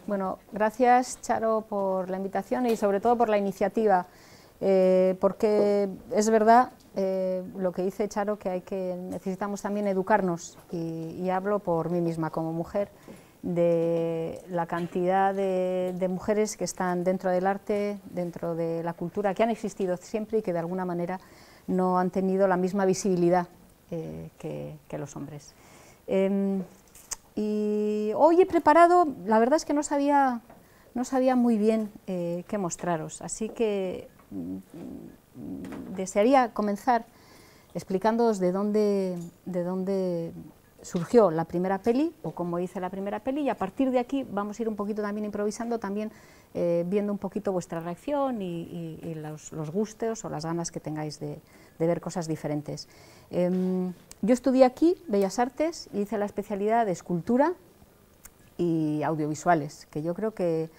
Bueno, gracias, Charo, por la invitación y sobre todo por la iniciativa, porque es verdad lo que dice Charo, que necesitamos también educarnos, y hablo por mí misma como mujer, de la cantidad de mujeres que están dentro del arte, dentro de la cultura, que han existido siempre y que de alguna manera no han tenido la misma visibilidad que los hombres. Y hoy he preparado, la verdad es que no sabía muy bien qué mostraros, así que desearía comenzar explicándoos de dónde surgió la primera peli, o cómo hice la primera peli, y a partir de aquí vamos a ir un poquito también improvisando, también viendo un poquito vuestra reacción y los gustos o las ganas que tengáis de ver cosas diferentes. Yo estudié aquí Bellas Artes y hice la especialidad de escultura y audiovisuales, que yo creo que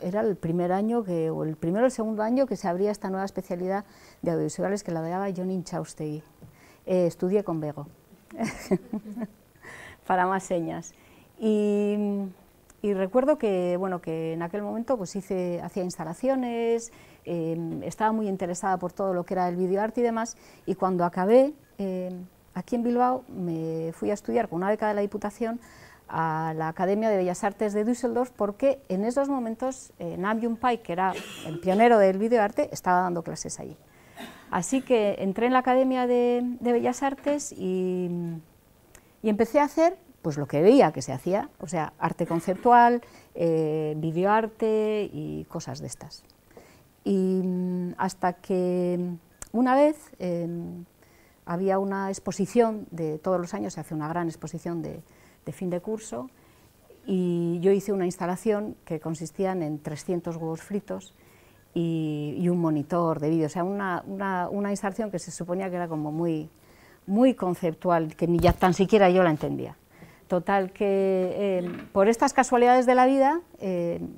era el primer año, o el primero o el segundo año que se abría esta nueva especialidad de audiovisuales que la daba Jon Inchaustegui. Estudié con Bego, para más señas. Y recuerdo que, bueno, que en aquel momento pues hacía instalaciones, estaba muy interesada por todo lo que era el videoarte y demás, y cuando acabé aquí en Bilbao me fui a estudiar con una beca de la Diputación a la Academia de Bellas Artes de Düsseldorf, porque en esos momentos Nam June Paik, que era el pionero del videoarte, estaba dando clases allí. Así que entré en la Academia de Bellas Artes y empecé a hacer pues lo que veía que se hacía, o sea, arte conceptual, videoarte y cosas de estas. Y hasta que una vez había una exposición de todos los años, se hace una gran exposición de fin de curso, y yo hice una instalación que consistía en 300 huevos fritos y un monitor de vídeo, o sea, una instalación que se suponía que era como muy conceptual, que ni ya tan siquiera yo la entendía. Total, que por estas casualidades de la vida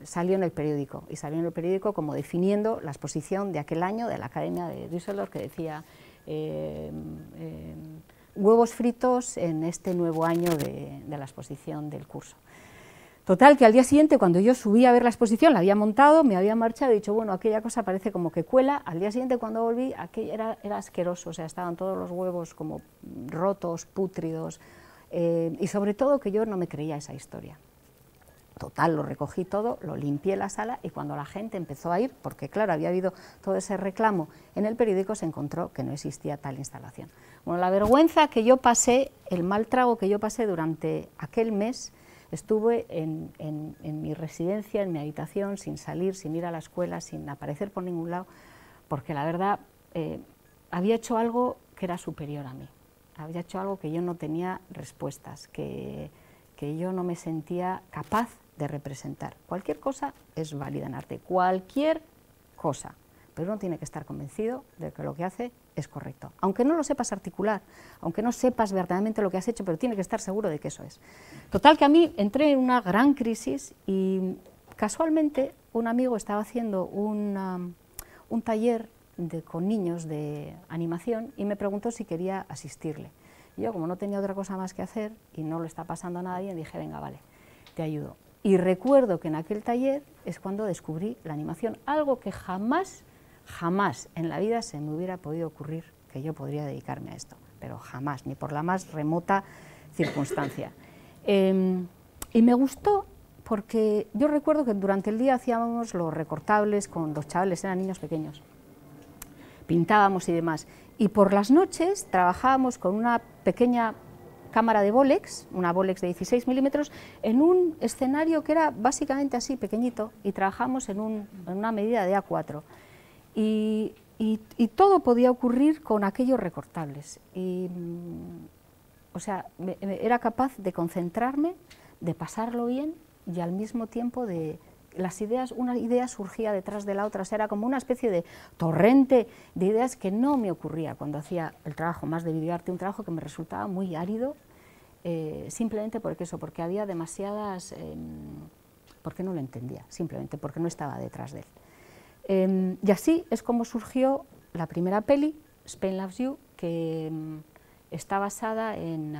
salió en el periódico, y salió en el periódico como definiendo la exposición de aquel año de la Academia de Düsseldorf, que decía huevos fritos en este nuevo año de la exposición del curso. Total, que al día siguiente, cuando yo subí a ver la exposición, la había montado, me había marchado, y he dicho, bueno, aquella cosa parece como que cuela. Al día siguiente, cuando volví, aquello era asqueroso, o sea, estaban todos los huevos como rotos, pútridos, y sobre todo que yo no me creía esa historia. Total, lo recogí todo, lo limpié la sala, y cuando la gente empezó a ir, porque claro, había habido todo ese reclamo en el periódico, se encontró que no existía tal instalación. Bueno, la vergüenza que yo pasé, el mal trago que yo pasé durante aquel mes. Estuve en mi residencia, en mi habitación, sin salir, sin ir a la escuela, sin aparecer por ningún lado, porque la verdad había hecho algo que era superior a mí, había hecho algo que yo no tenía respuestas, que yo no me sentía capaz de representar. Cualquier cosa es válida en arte, cualquier cosa, pero uno tiene que estar convencido de que lo que hace es correcto, aunque no lo sepas articular, aunque no sepas verdaderamente lo que has hecho, pero tiene que estar seguro de que eso es. Total, que a mí entré en una gran crisis, y casualmente un amigo estaba haciendo un taller con niños de animación, y me preguntó si quería asistirle. Y yo, como no tenía otra cosa más que hacer y no le está pasando a nadie, dije, venga, vale, te ayudo. Y recuerdo que en aquel taller es cuando descubrí la animación, algo que jamás en la vida se me hubiera podido ocurrir que yo podría dedicarme a esto, pero jamás, ni por la más remota circunstancia. Y me gustó porque yo recuerdo que durante el día hacíamos los recortables con los chavales, eran niños pequeños, pintábamos y demás, y por las noches trabajábamos con una pequeña cámara de Bolex, una Bolex de 16 milímetros, en un escenario que era básicamente así, pequeñito, y trabajamos en una medida de A4. Y todo podía ocurrir con aquellos recortables. O sea, era capaz de concentrarme, de pasarlo bien, y al mismo tiempo de las ideas, una idea surgía detrás de la otra, o sea, era como una especie de torrente de ideas que no me ocurría cuando hacía el trabajo más de videoarte, un trabajo que me resultaba muy árido, simplemente porque había demasiadas, porque no lo entendía, simplemente porque no estaba detrás de él. Y así es como surgió la primera peli, Spain Loves You, que está basada en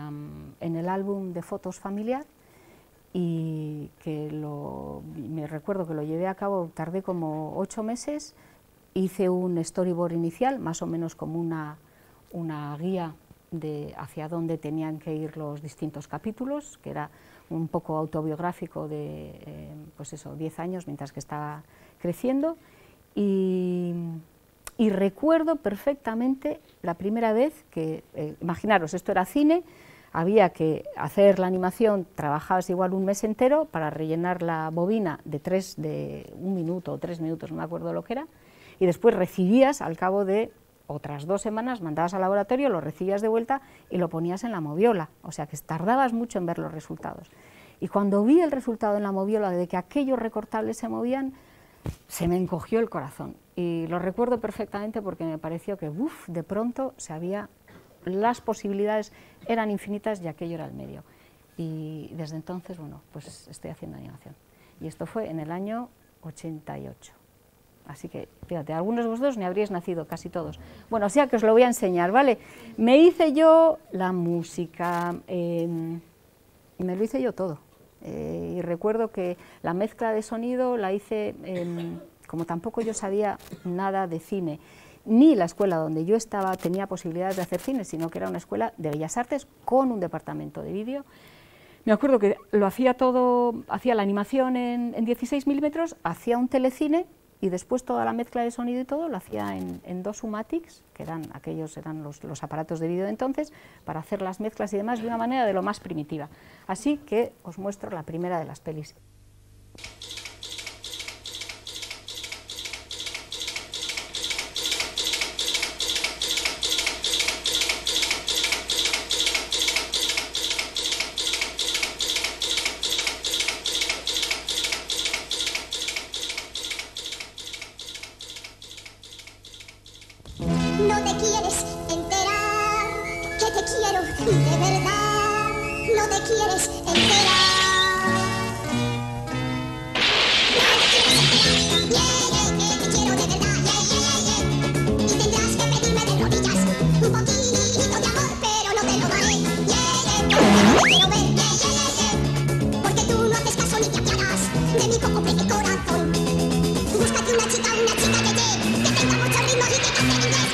el álbum de fotos familiar, y que me recuerdo que lo llevé a cabo, tardé como 8 meses, hice un storyboard inicial, más o menos como una guía de hacia dónde tenían que ir los distintos capítulos, que era un poco autobiográfico de, pues eso, 10 años mientras que estaba creciendo, y recuerdo perfectamente la primera vez que, imaginaros, esto era cine, había que hacer la animación, trabajabas igual un mes entero para rellenar la bobina de 1 minuto o 3 minutos, no me acuerdo lo que era, y después recibías al cabo de otras 2 semanas, mandabas al laboratorio, lo recibías de vuelta y lo ponías en la moviola, o sea que tardabas mucho en ver los resultados. Y cuando vi el resultado en la moviola de que aquellos recortables se movían, se me encogió el corazón. Y lo recuerdo perfectamente porque me pareció que, de pronto las posibilidades eran infinitas y aquello era el medio. Y desde entonces, bueno, pues estoy haciendo animación. Y esto fue en el año 88. Así que, fíjate, algunos de vosotros ni habríais nacido, casi todos. Bueno, o sea que os lo voy a enseñar, ¿vale? Me hice yo la música, me lo hice yo todo. Y recuerdo que la mezcla de sonido la hice, como tampoco yo sabía nada de cine, ni la escuela donde yo estaba tenía posibilidades de hacer cine, sino que era una escuela de Bellas Artes con un departamento de vídeo. Me acuerdo que lo hacía todo, hacía la animación en 16 milímetros, hacía un telecine, y después toda la mezcla de sonido y todo lo hacía en 2 Umatics, que aquellos eran los aparatos de vídeo de entonces, para hacer las mezclas y demás de una manera de lo más primitiva. Así que os muestro la primera de las pelis. No te quieres enterar que te quiero de verdad. No te quieres enterar. No te quieres enterar. Que te quiero de verdad. Y tendrás que pedirme de rodillas un poquito de amor, pero no te lo daré. Porque no te quiero ver. Porque tú no haces caso ni te apiadas de mi poco pequeño corazón. Búscate una chica que tenga mucho ritmo y que cante inglés.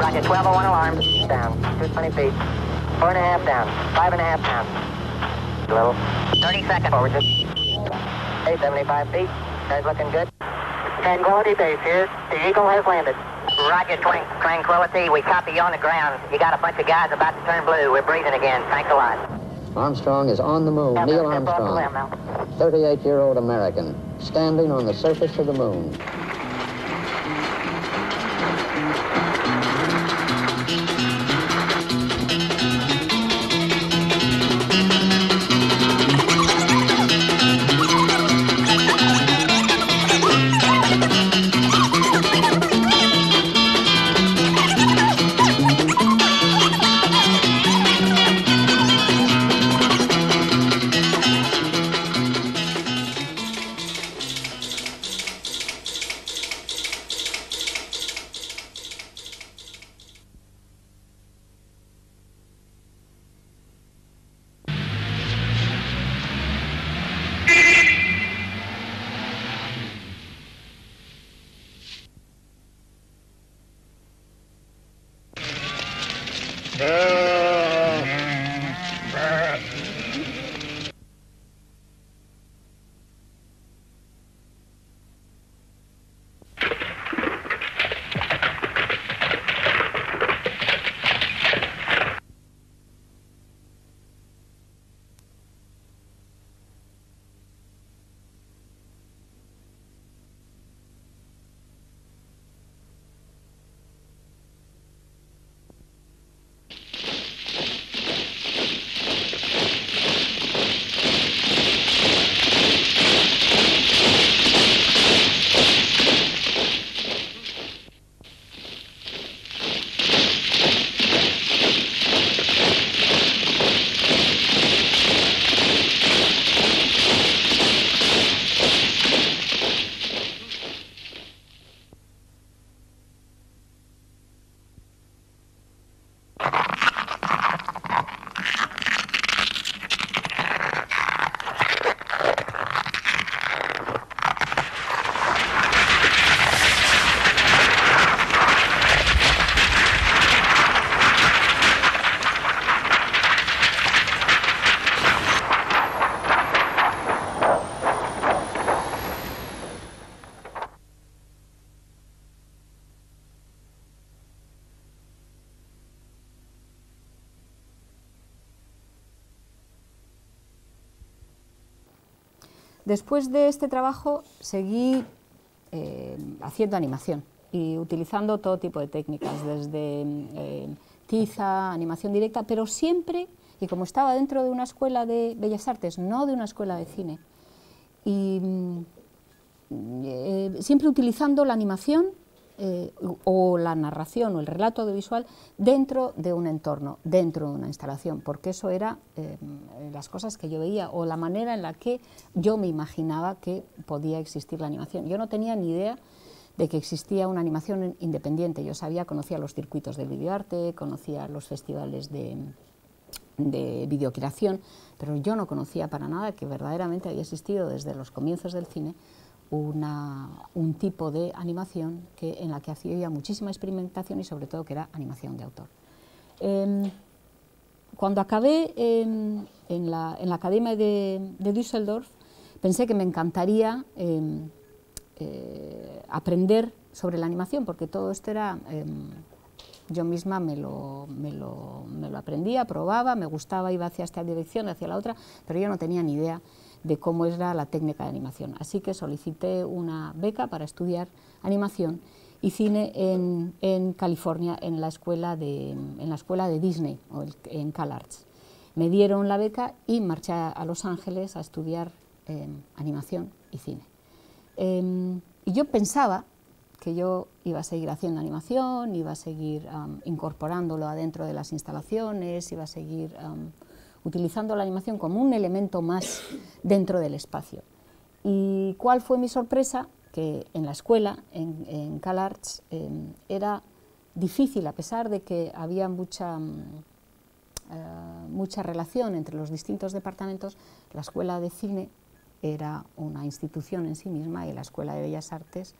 Rocket 1201 alarm. Down. 220 feet. 4.5 down. 5.5 down. A little. 30 seconds. Forward. 875 feet. Guys looking good. Tranquility Base here. The Eagle has landed. Roger, Tranquility. We copy you on the ground. You got a bunch of guys about to turn blue. We're breathing again. Thanks a lot. Armstrong is on the moon. Neil Armstrong, 38-year-old American, standing on the surface of the moon. Después de este trabajo seguí haciendo animación y utilizando todo tipo de técnicas, desde tiza, animación directa, pero siempre, y como estaba dentro de una escuela de Bellas Artes, no de una escuela de cine, y siempre utilizando la animación o la narración o el relato audiovisual dentro de un entorno, dentro de una instalación, porque eso era las cosas que yo veía o la manera en la que yo me imaginaba que podía existir la animación. Yo no tenía ni idea de que existía una animación independiente. Yo conocía los circuitos del videoarte, conocía los festivales de videocreación, pero yo no conocía para nada que verdaderamente había existido desde los comienzos del cine un tipo de animación en la que hacía muchísima experimentación y sobre todo que era animación de autor. Cuando acabé en la Academia de Düsseldorf, pensé que me encantaría aprender sobre la animación, porque todo esto era, yo misma me lo aprendía, probaba, me gustaba, iba hacia esta dirección, hacia la otra, pero yo no tenía ni idea de cómo era la técnica de animación. Así que solicité una beca para estudiar animación y cine en California, en la escuela de Disney, en CalArts. Me dieron la beca y marché a Los Ángeles a estudiar animación y cine. Y yo pensaba que yo iba a seguir haciendo animación, iba a seguir incorporándolo adentro de las instalaciones, iba a seguir utilizando la animación como un elemento más dentro del espacio. ¿Y cuál fue mi sorpresa? Que en la escuela, en CalArts, era difícil, a pesar de que había mucha relación entre los distintos departamentos. La escuela de cine era una institución en sí misma y la escuela de Bellas Artes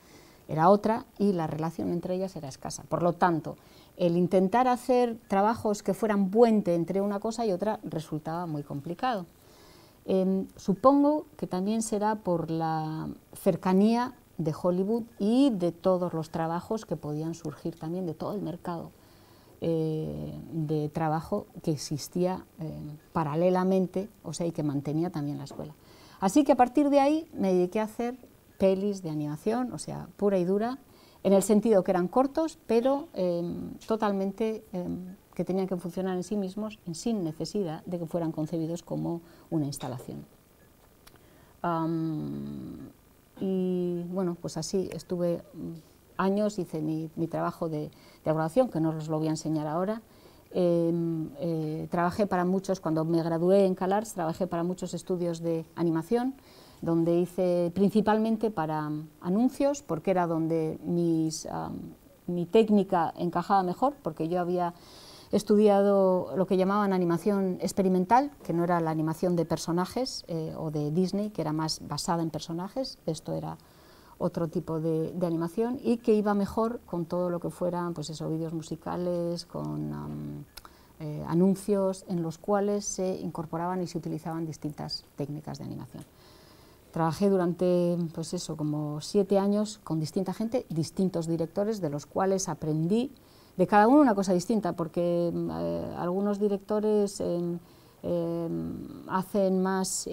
era otra, y la relación entre ellas era escasa. Por lo tanto, el intentar hacer trabajos que fueran puente entre una cosa y otra resultaba muy complicado. Supongo que también será por la cercanía de Hollywood y de todos los trabajos que podían surgir también, de todo el mercado de trabajo que existía paralelamente, o sea, y que mantenía también la escuela. Así que a partir de ahí me dediqué a hacer pelis de animación, o sea, pura y dura, en el sentido que eran cortos, pero totalmente que tenían que funcionar en sí mismos, sin necesidad de que fueran concebidos como una instalación. Y bueno, pues así estuve años, hice mi trabajo de graduación, que no os lo voy a enseñar ahora. Trabajé para muchos, cuando me gradué en CalArts, trabajé para muchos estudios de animación, donde hice principalmente para anuncios, porque era donde mi técnica encajaba mejor, porque yo había estudiado lo que llamaban animación experimental, que no era la animación de personajes o de Disney, que era más basada en personajes. Esto era otro tipo de animación, y que iba mejor con todo lo que fueran, pues eso, vídeos musicales, con anuncios en los cuales se incorporaban y se utilizaban distintas técnicas de animación. Trabajé durante, pues eso, como 7 años con distinta gente, distintos directores, de los cuales aprendí de cada uno una cosa distinta, porque algunos directores hacen más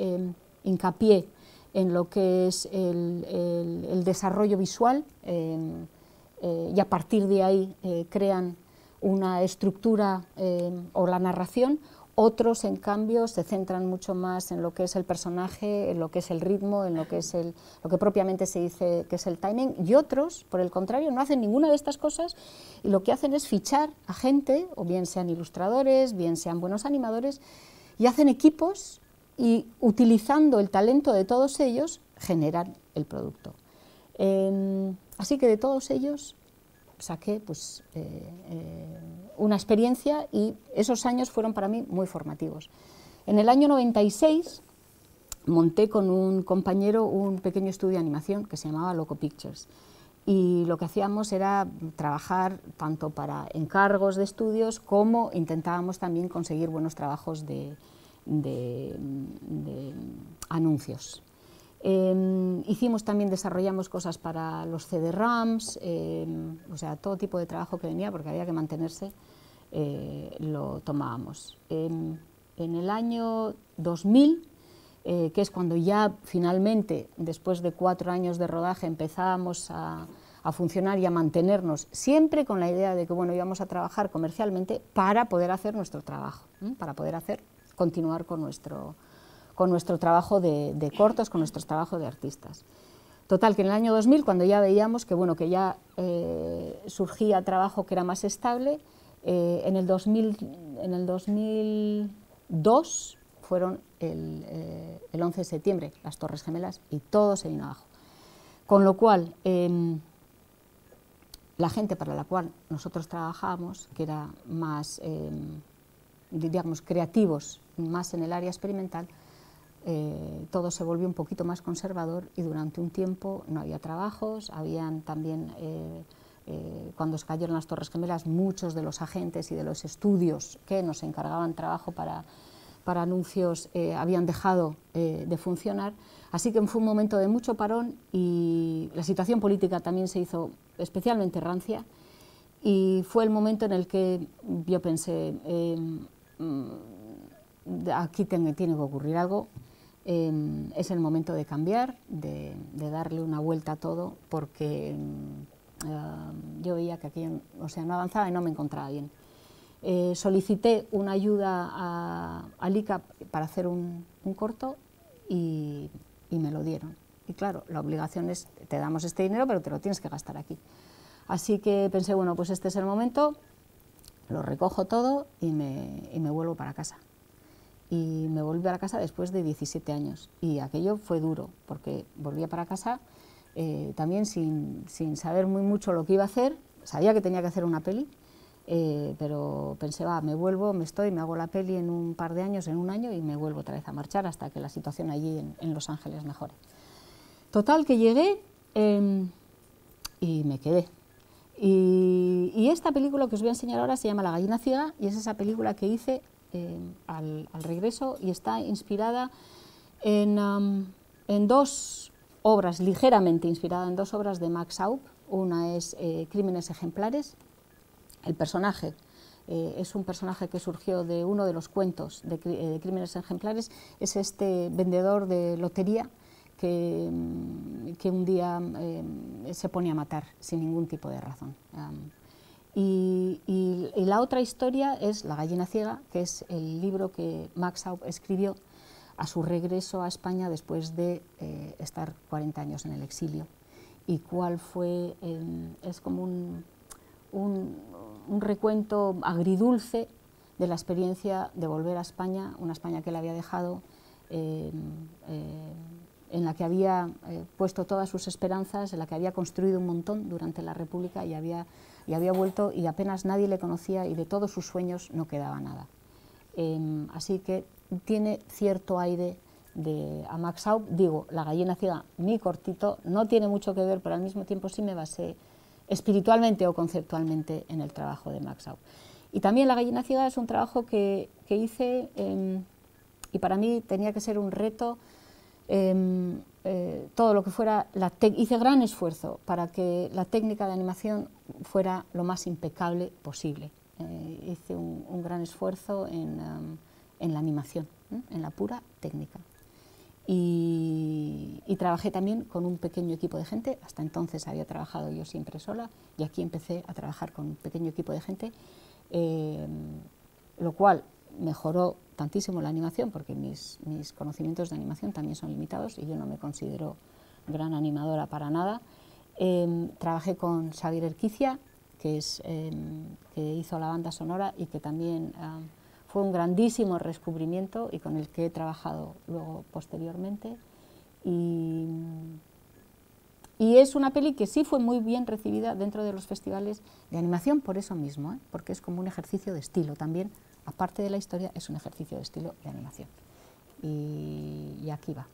hincapié en lo que es el desarrollo visual y a partir de ahí crean una estructura o la narración. Otros, en cambio, se centran mucho más en lo que es el personaje, en lo que es el ritmo, en lo que es lo que propiamente se dice que es el timing, y otros, por el contrario, no hacen ninguna de estas cosas y lo que hacen es fichar a gente, o bien sean ilustradores, bien sean buenos animadores, y hacen equipos y, utilizando el talento de todos ellos, generan el producto. Así que de todos ellos saqué pues, una experiencia y esos años fueron para mí muy formativos. En el año 96 monté con un compañero un pequeño estudio de animación que se llamaba Loco Pictures y lo que hacíamos era trabajar tanto para encargos de estudios como intentábamos también conseguir buenos trabajos de anuncios. Desarrollamos cosas para los CD-ROMs, o sea, todo tipo de trabajo que venía, porque había que mantenerse, lo tomábamos. En el año 2000, que es cuando ya finalmente, después de 4 años de rodaje, empezábamos a funcionar y a mantenernos, siempre con la idea de que bueno, íbamos a trabajar comercialmente para poder hacer nuestro trabajo, para poder continuar con nuestro trabajo de cortos, con nuestros trabajos de artistas. Total, que en el año 2000, cuando ya veíamos que, bueno, que ya surgía trabajo que era más estable, en el 2002 fueron el 11 de septiembre, las Torres Gemelas, y todo se vino abajo. Con lo cual, la gente para la cual nosotros trabajábamos, que era más, digamos, creativos, más en el área experimental, todo se volvió un poquito más conservador y durante un tiempo no había trabajos, habían también, cuando se cayeron las Torres Gemelas, muchos de los agentes y de los estudios que nos encargaban trabajo para anuncios habían dejado de funcionar, así que fue un momento de mucho parón y la situación política también se hizo especialmente rancia y fue el momento en el que yo pensé, aquí tiene que ocurrir algo. Es el momento de cambiar, de darle una vuelta a todo, porque yo veía que aquello, o sea, no avanzaba y no me encontraba bien. Solicité una ayuda a ICA para hacer un corto y me lo dieron. Y claro, la obligación es, te damos este dinero, pero te lo tienes que gastar aquí. Así que pensé, bueno, pues este es el momento, lo recojo todo y me vuelvo para casa. Y me volví para casa después de 17 años y aquello fue duro porque volvía para casa también sin saber muy mucho lo que iba a hacer. Sabía que tenía que hacer una peli, pero pensé, me vuelvo, me hago la peli en un par de años, en un año, y me vuelvo otra vez a marchar hasta que la situación allí en Los Ángeles mejore. Total, que llegué y me quedé. Y esta película que os voy a enseñar ahora se llama La gallina ciega y es esa película que hice al regreso y está inspirada en 2 obras, ligeramente inspirada en 2 obras de Max Aub. Una es Crímenes ejemplares. El personaje es un personaje que surgió de uno de los cuentos de Crímenes ejemplares, es este vendedor de lotería que un día se pone a matar sin ningún tipo de razón. Y la otra historia es La gallina ciega, que es el libro que Max Aub escribió a su regreso a España después de estar 40 años en el exilio. Y cuál fue, es como un recuento agridulce de la experiencia de volver a España, una España que él había dejado, en la que había puesto todas sus esperanzas, en la que había construido un montón durante la República y había vuelto y apenas nadie le conocía y de todos sus sueños no quedaba nada. Así que tiene cierto aire a Max Aub. Digo, La gallina ciega, mi cortito, no tiene mucho que ver, pero al mismo tiempo sí me basé espiritualmente o conceptualmente en el trabajo de Max Aub. Y también La gallina ciega es un trabajo que hice y para mí tenía que ser un reto. Todo lo que fuera, hice gran esfuerzo para que la técnica de animación fuera lo más impecable posible. Hice un gran esfuerzo en la animación, en la pura técnica. Y trabajé también con un pequeño equipo de gente. Hasta entonces había trabajado yo siempre sola y aquí empecé a trabajar con un pequeño equipo de gente, lo cual mejoró tantísimo la animación, porque mis conocimientos de animación también son limitados y yo no me considero gran animadora para nada. Trabajé con Xavier Erquicia, que hizo la banda sonora y que también fue un grandísimo descubrimiento y con el que he trabajado luego posteriormente. Y es una peli que sí fue muy bien recibida dentro de los festivales de animación por eso mismo, porque es como un ejercicio de estilo también. Aparte de la historia, es un ejercicio de estilo de animación. Y aquí va.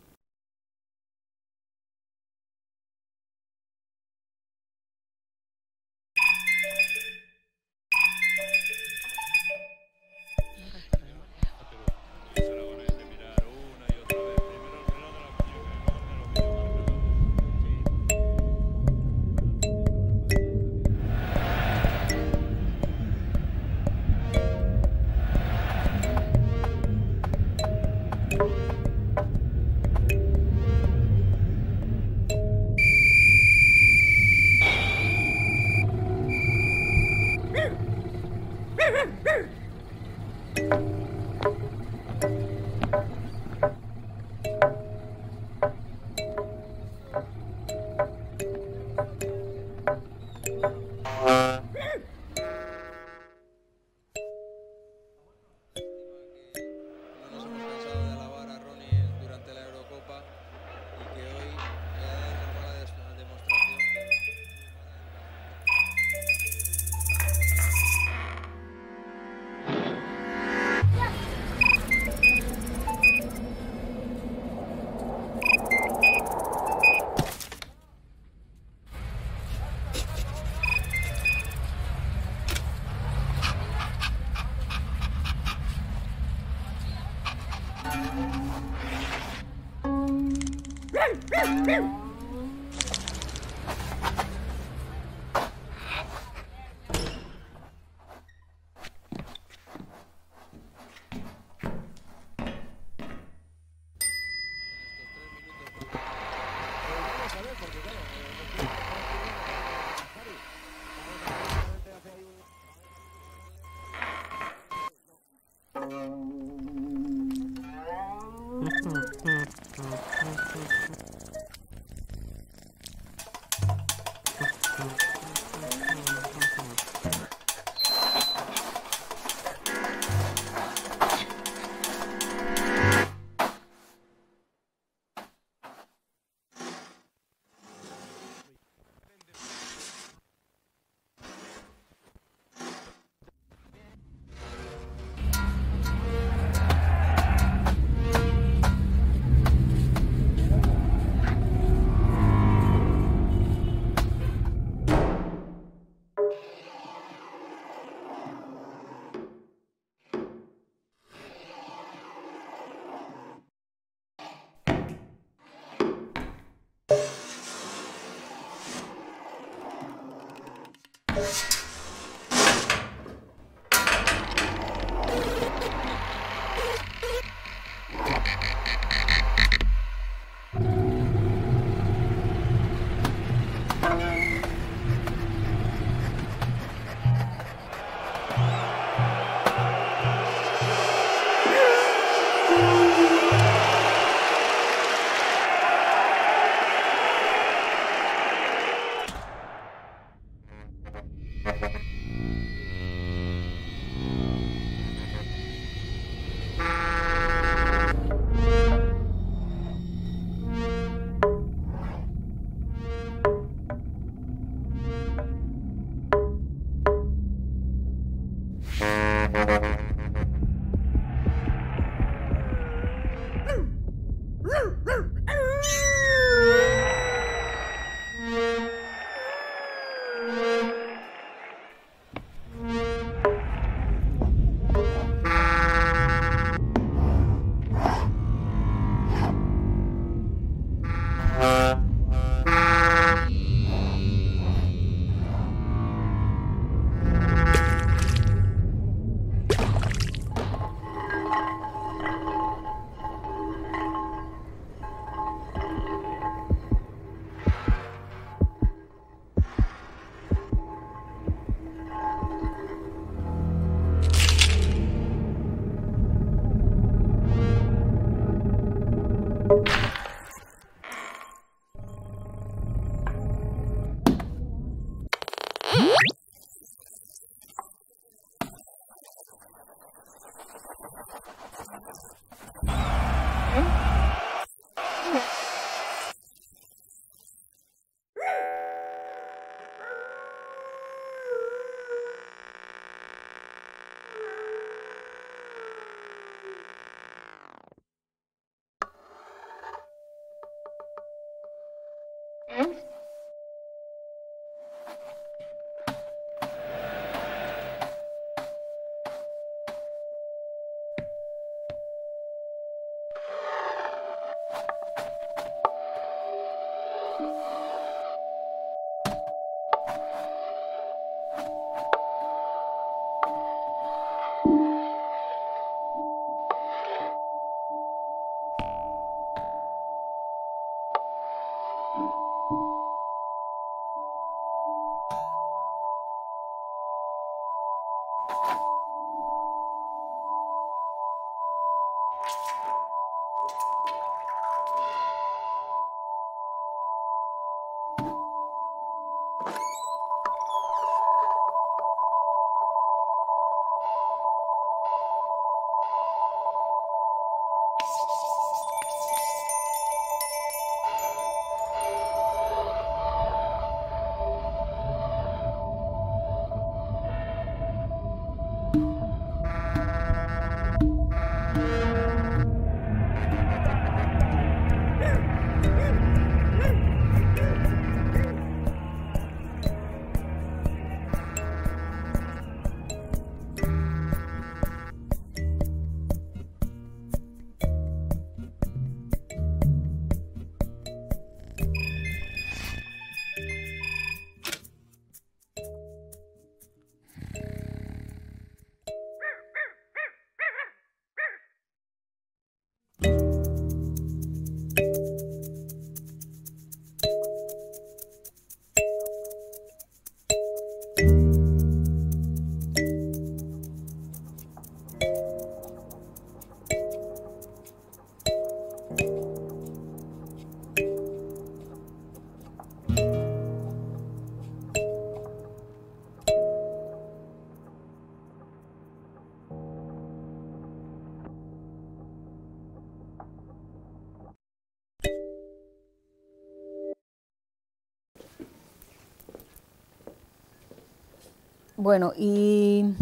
Bueno, y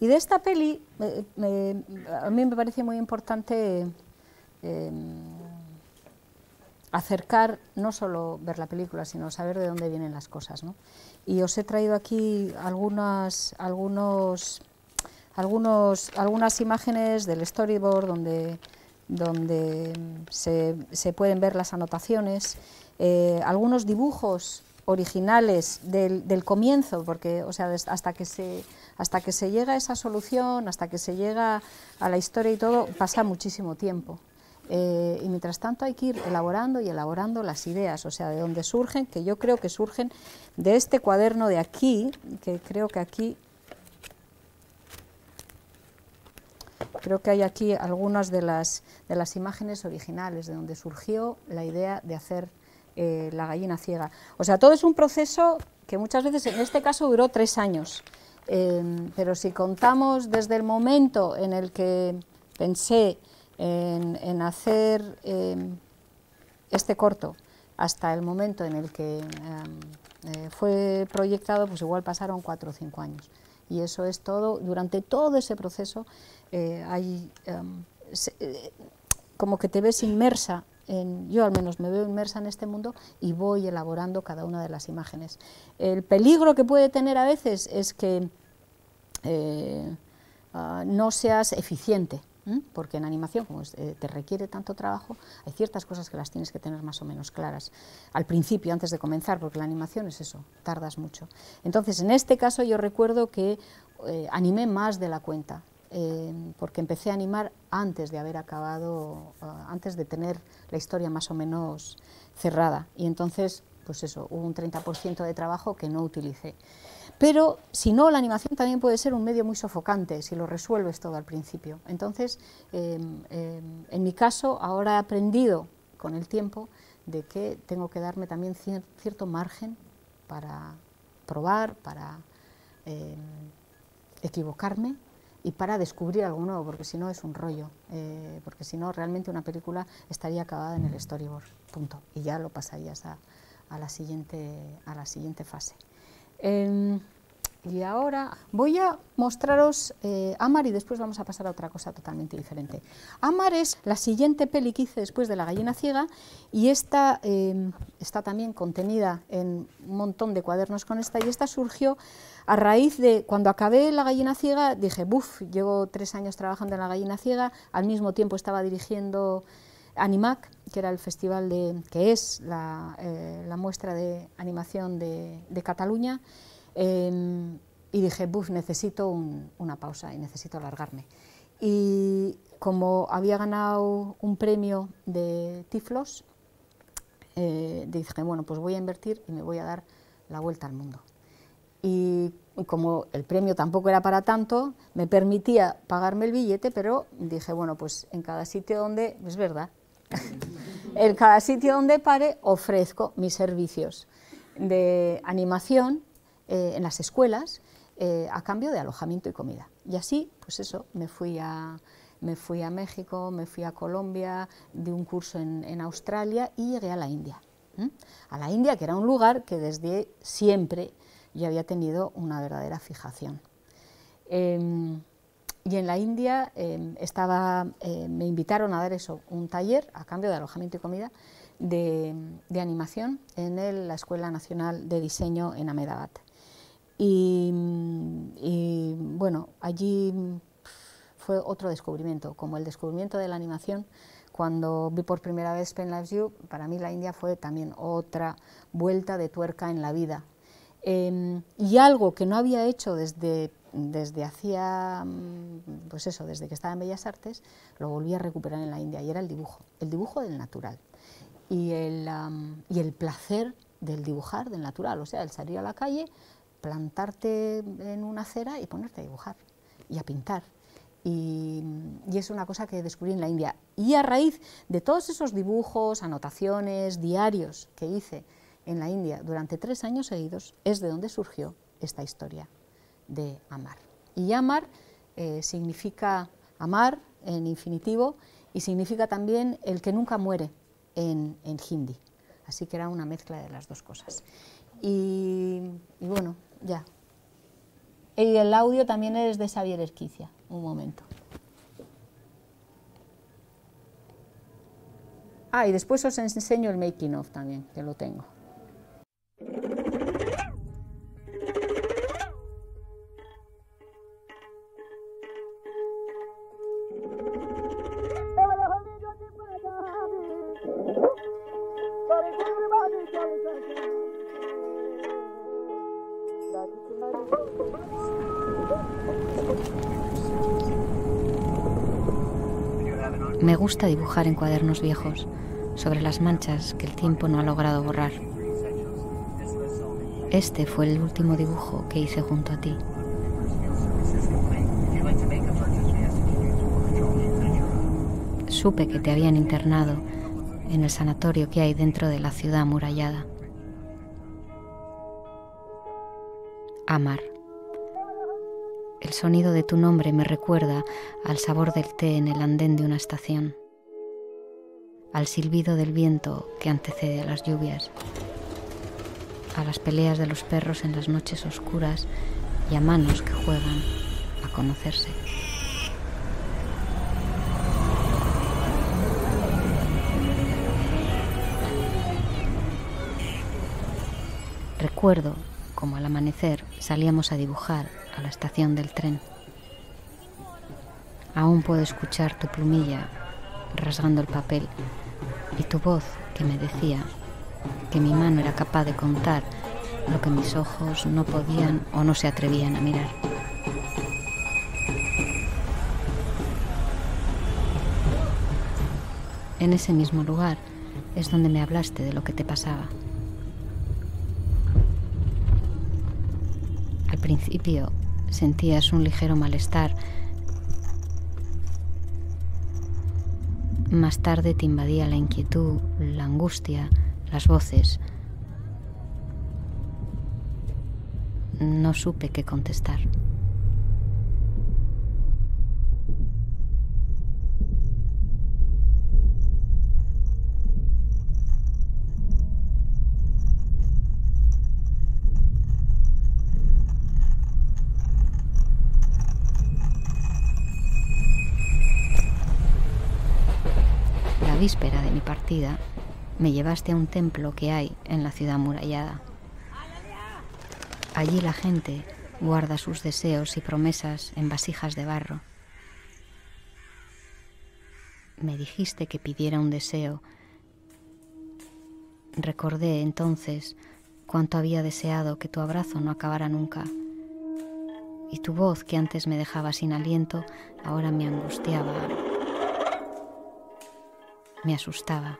de esta peli a mí me parece muy importante acercar, no solo ver la película, sino saber de dónde vienen las cosas, ¿no? Y os he traído aquí algunas imágenes del storyboard donde se pueden ver las anotaciones, algunos dibujos originales del comienzo, porque o sea, hasta que se llega a esa solución, hasta que se llega a la historia y todo, pasa muchísimo tiempo. Y mientras tanto hay que ir elaborando y elaborando las ideas, o sea, de dónde surgen, que yo creo que surgen de este cuaderno de aquí, que creo que hay aquí algunas de las imágenes originales, de donde surgió la idea de hacer la gallina ciega. O sea, todo es un proceso que muchas veces, en este caso, duró 3 años, pero si contamos desde el momento en el que pensé en hacer este corto hasta el momento en el que fue proyectado, pues igual pasaron 4 o 5 años. Y eso es todo, durante todo ese proceso como que te ves inmersa, yo al menos me veo inmersa en este mundo y voy elaborando cada una de las imágenes. El peligro que puede tener a veces es que no seas eficiente, porque en animación, como te requiere tanto trabajo, hay ciertas cosas que las tienes que tener más o menos claras al principio, antes de comenzar, porque la animación es eso, tardas mucho. Entonces, en este caso yo recuerdo que animé más de la cuenta, porque empecé a animar antes de haber acabado, antes de tener la historia más o menos cerrada, y entonces, pues eso, hubo un 30% de trabajo que no utilicé. Pero, si no, la animación también puede ser un medio muy sofocante, si lo resuelves todo al principio. Entonces, en mi caso, ahora he aprendido con el tiempo de que tengo que darme también cierto margen para probar, para equivocarme y para descubrir algo nuevo, porque si no es un rollo, porque si no realmente una película estaría acabada en el storyboard, punto, y ya lo pasarías a la siguiente fase. Y ahora voy a mostraros Amar, y después vamos a pasar a otra cosa totalmente diferente. Amar es la siguiente peli que hice después de La gallina ciega, y esta está también contenida en un montón de cuadernos con esta, y esta surgió a raíz de cuando acabé La gallina ciega. Dije, buf, llevo 3 años trabajando en La gallina ciega, al mismo tiempo estaba dirigiendo Animac, que era el festival que es la muestra de animación de Cataluña, y dije, buf, necesito una pausa y necesito alargarme. Y como había ganado un premio de Tiflos, dije, bueno, pues voy a invertir y me voy a dar la vuelta al mundo. Y como el premio tampoco era para tanto, me permitía pagarme el billete, pero dije, bueno, pues en cada sitio donde, es verdad, en cada sitio donde pare ofrezco mis servicios de animación en las escuelas a cambio de alojamiento y comida. Y así, pues eso, me fui a México, me fui a Colombia, di un curso en Australia y llegué a la India. A la India, que era un lugar que desde siempre yo había tenido una verdadera fijación. Y en la India me invitaron a dar eso, un taller a cambio de alojamiento y comida de animación en la Escuela Nacional de Diseño en Ahmedabad. Y bueno, allí fue otro descubrimiento, como el descubrimiento de la animación. Cuando vi por primera vez Pen Loves You, para mí la India fue también otra vuelta de tuerca en la vida. Y algo que no había hecho desde hacía, pues eso, desde que estaba en Bellas Artes, lo volví a recuperar en la India, y era el dibujo del natural. Y el placer del dibujar del natural, o sea, el salir a la calle, plantarte en una acera y ponerte a dibujar y a pintar. Y es una cosa que descubrí en la India. Y a raíz de todos esos dibujos, anotaciones, diarios que hice en la India durante 3 años seguidos, es de donde surgió esta historia de amar. Y amar significa amar en infinitivo y significa también el que nunca muere en hindi. Así que era una mezcla de las dos cosas. Y bueno, ya. Y el audio también es de Xavier Esquicia. Un momento. Y después os enseño el making of también, que lo tengo. Me gusta dibujar en cuadernos viejos, sobre las manchas que el tiempo no ha logrado borrar. Este fue el último dibujo que hice junto a ti. Supe que te habían internado en el sanatorio que hay dentro de la ciudad amurallada. Amar. El sonido de tu nombre me recuerda al sabor del té en el andén de una estación, al silbido del viento que antecede a las lluvias, a las peleas de los perros en las noches oscuras y a manos que juegan a conocerse. Recuerdo como al amanecer salíamos a dibujar a la estación del tren. Aún puedo escuchar tu plumilla rasgando el papel y tu voz que me decía que mi mano era capaz de contar lo que mis ojos no podían o no se atrevían a mirar. En ese mismo lugar es donde me hablaste de lo que te pasaba. Al principio sentías un ligero malestar. Más tarde te invadía la inquietud, la angustia, las voces. No supe qué contestar. La víspera de mi partida, me llevaste a un templo que hay en la ciudad amurallada. Allí la gente guarda sus deseos y promesas en vasijas de barro. Me dijiste que pidiera un deseo. Recordé entonces cuánto había deseado que tu abrazo no acabara nunca. Y tu voz, que antes me dejaba sin aliento, ahora me angustiaba. Me asustaba.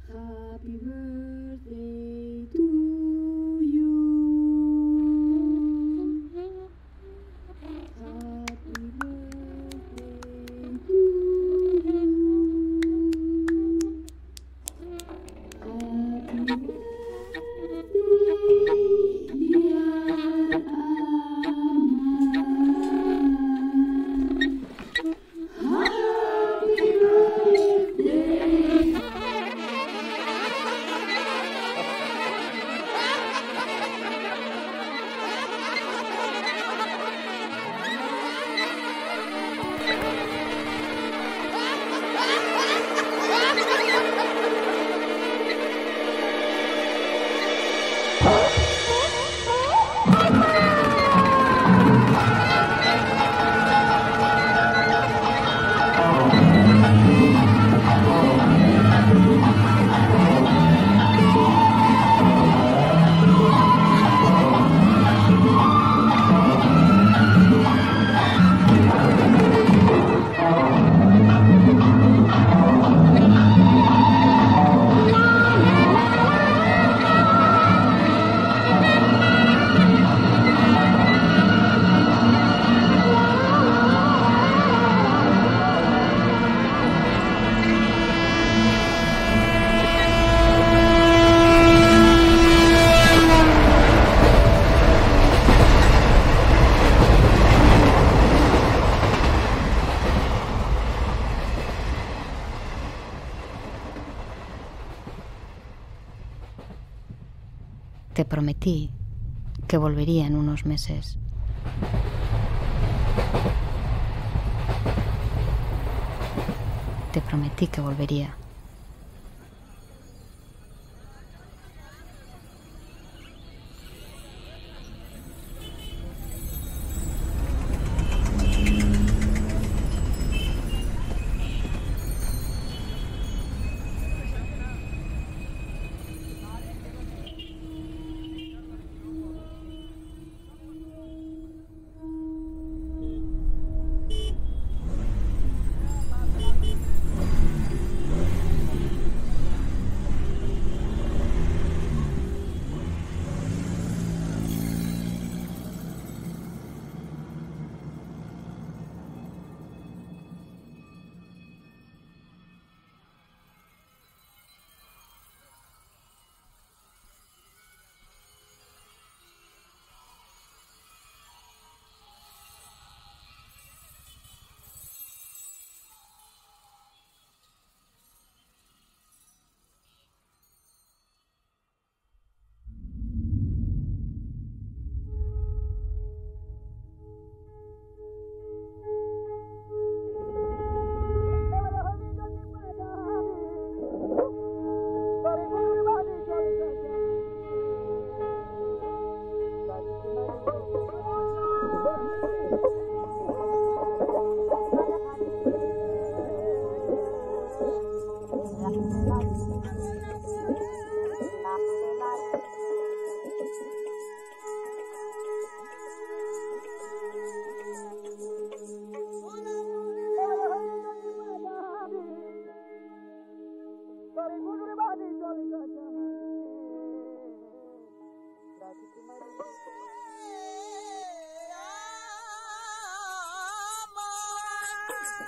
Happy birthday to you. Happy birthday to you. Happy birthday, dear Amar. Happy birthday. Te prometí que volvería en unos meses. Te prometí que volvería.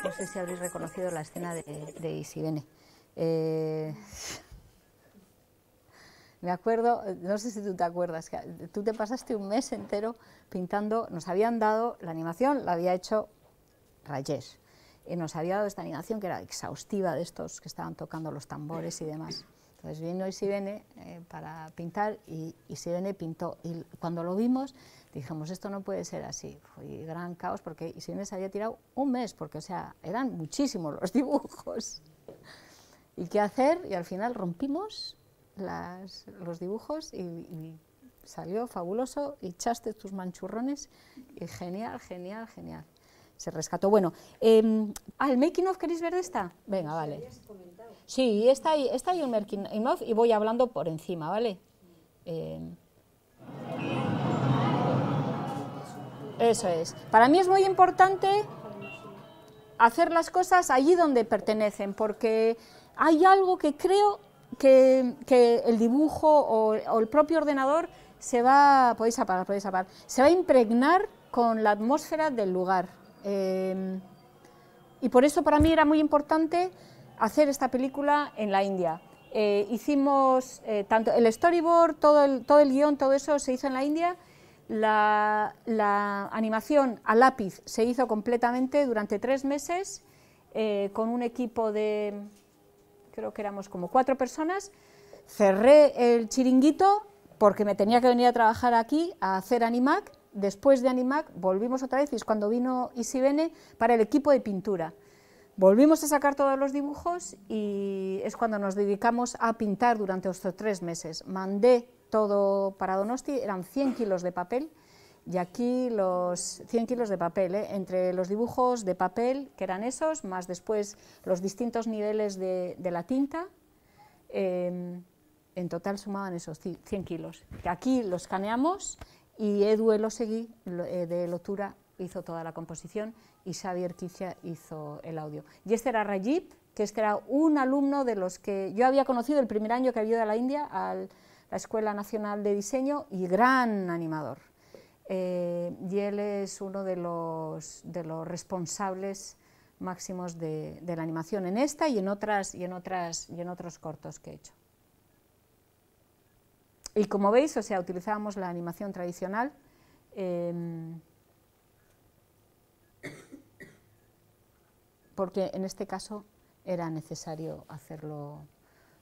No sé si habréis reconocido la escena de Isibene. Me acuerdo, no sé si tú te acuerdas, que tú te pasaste un mes entero pintando, nos habían dado la animación, la había hecho Rajesh, y nos había dado esta animación que era exhaustiva de estos que estaban tocando los tambores y demás. Entonces vino Isibene para pintar y Isibene pintó, y cuando lo vimos dijimos, esto no puede ser así. Fue gran caos porque Isibene se había tirado un mes, porque o sea, eran muchísimos los dibujos. ¿Y qué hacer? Y al final rompimos los dibujos y salió fabuloso, y echaste tus manchurrones y genial, genial, genial. Se rescató. Bueno, ¿el making of queréis ver de esta? Venga, vale. Sí, está ahí un making of y voy hablando por encima, ¿vale? Eso es. Para mí es muy importante hacer las cosas allí donde pertenecen, porque hay algo que creo que el dibujo o el propio ordenador se va, podéis apagar, se va a impregnar con la atmósfera del lugar. Y por eso para mí era muy importante hacer esta película en la India. Hicimos tanto el storyboard, todo el guión, todo eso se hizo en la India. La animación a lápiz se hizo completamente durante 3 meses con un equipo de, creo que éramos como 4 personas. Cerré el chiringuito porque me tenía que venir a trabajar aquí a hacer Animac. Después de Animac volvimos otra vez y es cuando vino Isibene para el equipo de pintura. Volvimos a sacar todos los dibujos y es cuando nos dedicamos a pintar durante estos 3 meses. Mandé todo para Donosti, eran 100 kilos de papel, y aquí los 100 kilos de papel, entre los dibujos de papel, que eran esos, más después los distintos niveles de la tinta, en total sumaban esos 100 kilos. Aquí los escaneamos y Edu Elosegui de Lotura hizo toda la composición y Xavier Quizia hizo el audio. Y este era Rajib, que este era un alumno de los que yo había conocido el primer año que había ido a la India, a la Escuela Nacional de Diseño, y gran animador. Y él es uno de los responsables máximos de la animación en esta y en otros cortos que he hecho. Y como veis, o sea, utilizábamos la animación tradicional. Porque en este caso era necesario hacerlo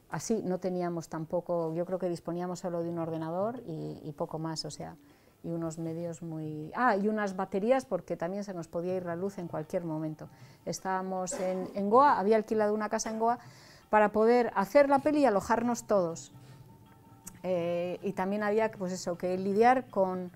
así, no teníamos tampoco, yo creo que disponíamos solo de un ordenador y poco más, o sea, y unos medios muy... y unas baterías porque también se nos podía ir la luz en cualquier momento. Estábamos en Goa, había alquilado una casa en Goa para poder hacer la peli y alojarnos todos. Y también había, pues eso, que lidiar con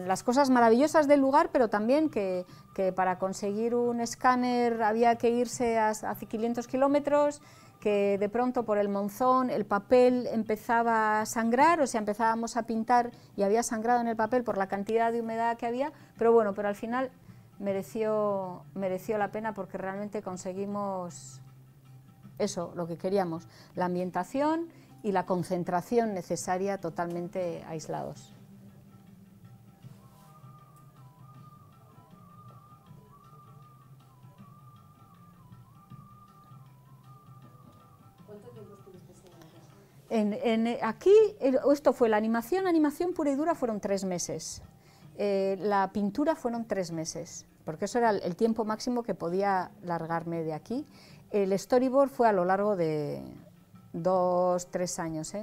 las cosas maravillosas del lugar, pero también que para conseguir un escáner había que irse a 500 kilómetros, que de pronto por el monzón el papel empezaba a sangrar, o sea, empezábamos a pintar y había sangrado en el papel por la cantidad de humedad que había, pero bueno, pero al final mereció la pena porque realmente conseguimos eso, lo que queríamos, la ambientación y la concentración necesaria totalmente aislados. Aquí, esto fue la animación pura y dura fueron 3 meses, la pintura fueron 3 meses, porque eso era el tiempo máximo que podía largarme de aquí. El storyboard fue a lo largo de 2-3 años,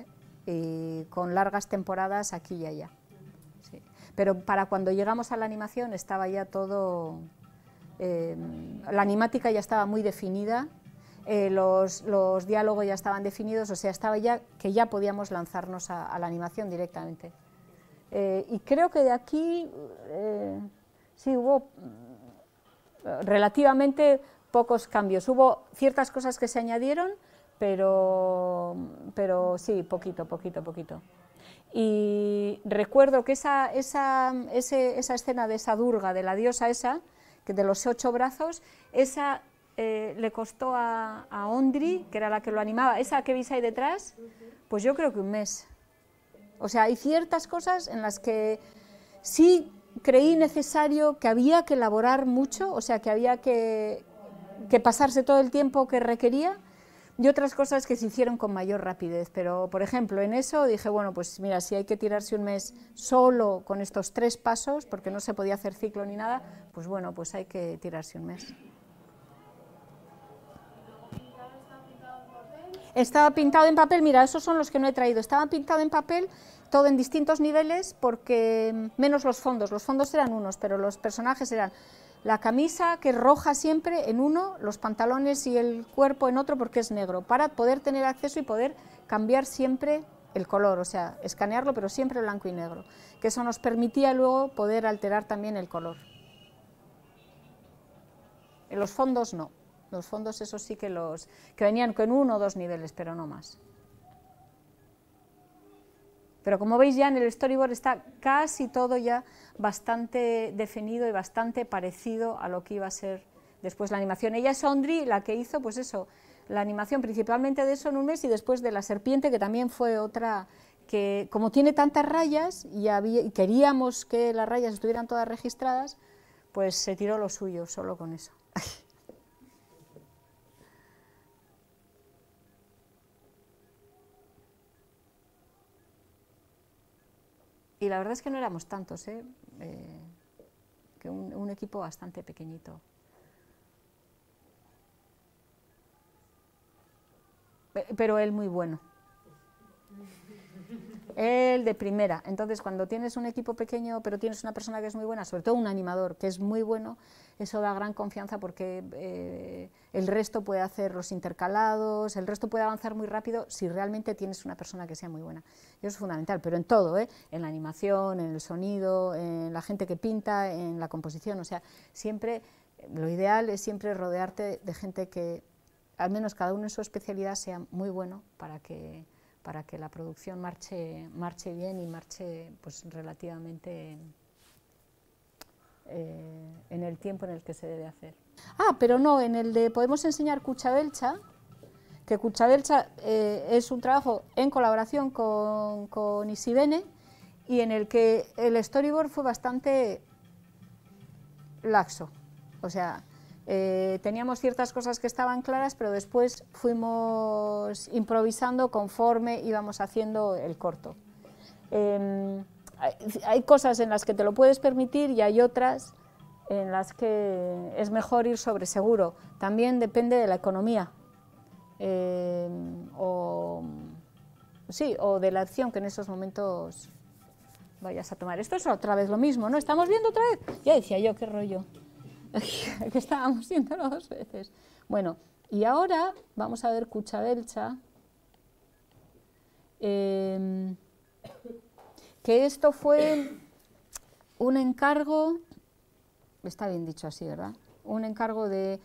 y con largas temporadas aquí y allá. Sí. Pero para cuando llegamos a la animación estaba ya todo, la animática ya estaba muy definida. Los diálogos ya estaban definidos, o sea, estaba ya que ya podíamos lanzarnos a la animación directamente. Y creo que de aquí sí hubo relativamente pocos cambios. Hubo ciertas cosas que se añadieron, pero sí, poquito. Y recuerdo que esa escena de esa Durga, de la diosa esa, que de los 8 brazos, esa... le costó a Ondri, que era la que lo animaba, esa que veis ahí detrás, pues yo creo que un mes. O sea, hay ciertas cosas en las que sí creí necesario que había que elaborar mucho, o sea, que había que pasarse todo el tiempo que requería, y otras cosas que se hicieron con mayor rapidez. Pero, por ejemplo, en eso dije, bueno, pues mira, si hay que tirarse un mes solo con estos 3 pasos, porque no se podía hacer ciclo ni nada, pues bueno, pues hay que tirarse un mes. Estaba pintado en papel, mira, esos son los que no he traído, estaba pintado en papel, todo en distintos niveles, porque menos los fondos eran unos, pero los personajes eran la camisa, que es roja siempre, en uno, los pantalones y el cuerpo en otro, porque es negro, para poder tener acceso y poder cambiar siempre el color, o sea, escanearlo, pero siempre blanco y negro, que eso nos permitía luego poder alterar también el color. En los fondos no. Los fondos esos sí que venían con 1 o 2 niveles, pero no más. Pero como veis ya en el storyboard está casi todo ya bastante definido y bastante parecido a lo que iba a ser después la animación. Ella es Ondri, la que hizo, pues eso, la animación principalmente de eso en un mes, y después de la serpiente, que también fue otra que, como tiene tantas rayas y queríamos que las rayas estuvieran todas registradas, pues se tiró lo suyo solo con eso. Y la verdad es que no éramos tantos, que un equipo bastante pequeñito. Pero él muy bueno. Él de primera. Entonces, cuando tienes un equipo pequeño, pero tienes una persona que es muy buena, sobre todo un animador que es muy bueno, eso da gran confianza, porque el resto puede hacer los intercalados, el resto puede avanzar muy rápido si realmente tienes una persona que sea muy buena. Eso es fundamental, pero en todo, en la animación, en el sonido, en la gente que pinta, en la composición, o sea, siempre, lo ideal es siempre rodearte de gente que, al menos cada uno en su especialidad, sea muy bueno para que la producción marche bien y marche pues relativamente en el tiempo en el que se debe hacer. Pero no, en el de Podemos enseñar Kutxa-Beltza, que Kutxa-Beltza es un trabajo en colaboración con Isibene, y en el que el storyboard fue bastante laxo, o sea, teníamos ciertas cosas que estaban claras, pero después fuimos improvisando conforme íbamos haciendo el corto. Hay cosas en las que te lo puedes permitir y hay otras en las que es mejor ir sobre seguro. También depende de la economía o de la acción que en esos momentos vayas a tomar. Esto es otra vez lo mismo, ¿no? ¿Estamos viendo otra vez? Ya decía yo, qué rollo. Que estábamos viéndolo 2 veces. Bueno, y ahora vamos a ver Kutxa-Beltza, que esto fue un encargo, está bien dicho así, ¿verdad? Un encargo de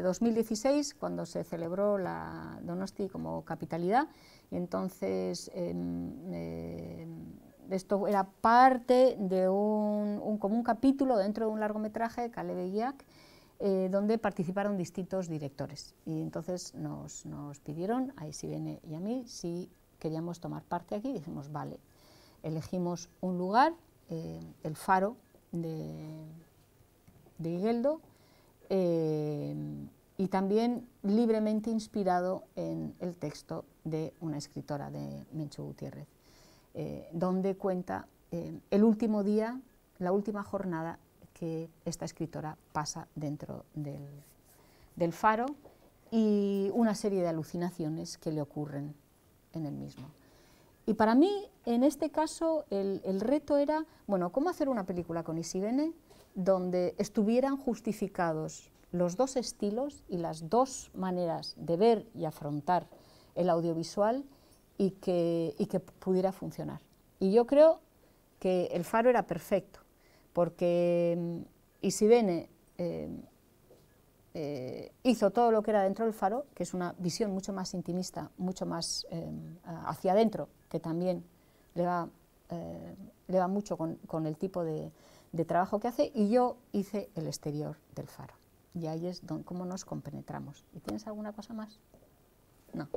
2016, cuando se celebró la Donosti como capitalidad, y entonces esto era parte de como un capítulo dentro de un largometraje, Kale Begiak, donde participaron distintos directores. Y entonces nos pidieron a Isibene y a mí si queríamos tomar parte aquí, y dijimos vale. Elegimos un lugar, el faro de Igeldo, y también libremente inspirado en el texto de una escritora, de Mentxu Gutiérrez, donde cuenta el último día, la última jornada que esta escritora pasa dentro del faro, y una serie de alucinaciones que le ocurren en el mismo. Y para mí, en este caso, el reto era, bueno, ¿cómo hacer una película con Isibene donde estuvieran justificados los dos estilos y las dos maneras de ver y afrontar el audiovisual, y que pudiera funcionar? Y yo creo que el faro era perfecto, porque Isibene hizo todo lo que era dentro del faro, que es una visión mucho más intimista, mucho más hacia adentro, que también le va mucho con el tipo de trabajo que hace, y yo hice el exterior del faro. Y ahí es cómo nos compenetramos. ¿Y tienes alguna cosa más? No.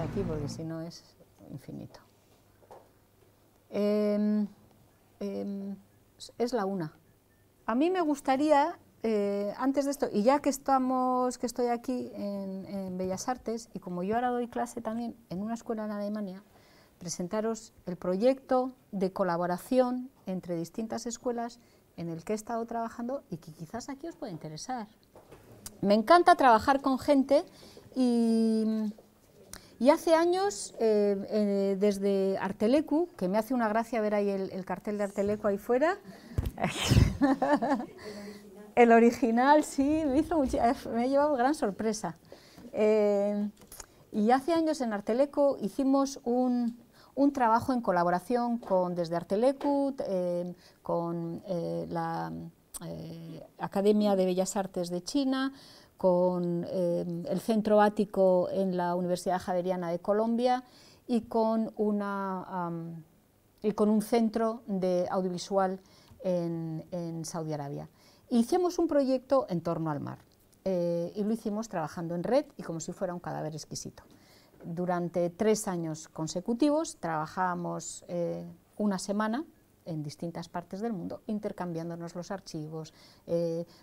aquí porque si no es infinito. Es la una. A mí me gustaría, antes de esto, y ya que estoy aquí en Bellas Artes, y como yo ahora doy clase también en una escuela en Alemania, presentaros el proyecto de colaboración entre distintas escuelas en el que he estado trabajando y que quizás aquí os pueda interesar. Me encanta trabajar con gente y hace años, desde Arteleku, que me hace una gracia ver ahí el cartel de Arteleku ahí fuera, el original, sí, me ha llevado gran sorpresa. Y hace años en Arteleku hicimos un trabajo en colaboración desde Arteleku, con la Academia de Bellas Artes de China, con el Centro Ático en la Universidad Javeriana de Colombia y con un centro de audiovisual en Saudi Arabia. Hicimos un proyecto en torno al mar. y lo hicimos trabajando en red y como si fuera un cadáver exquisito. Durante 3 años consecutivos trabajábamos una semana en distintas partes del mundo, intercambiándonos los archivos,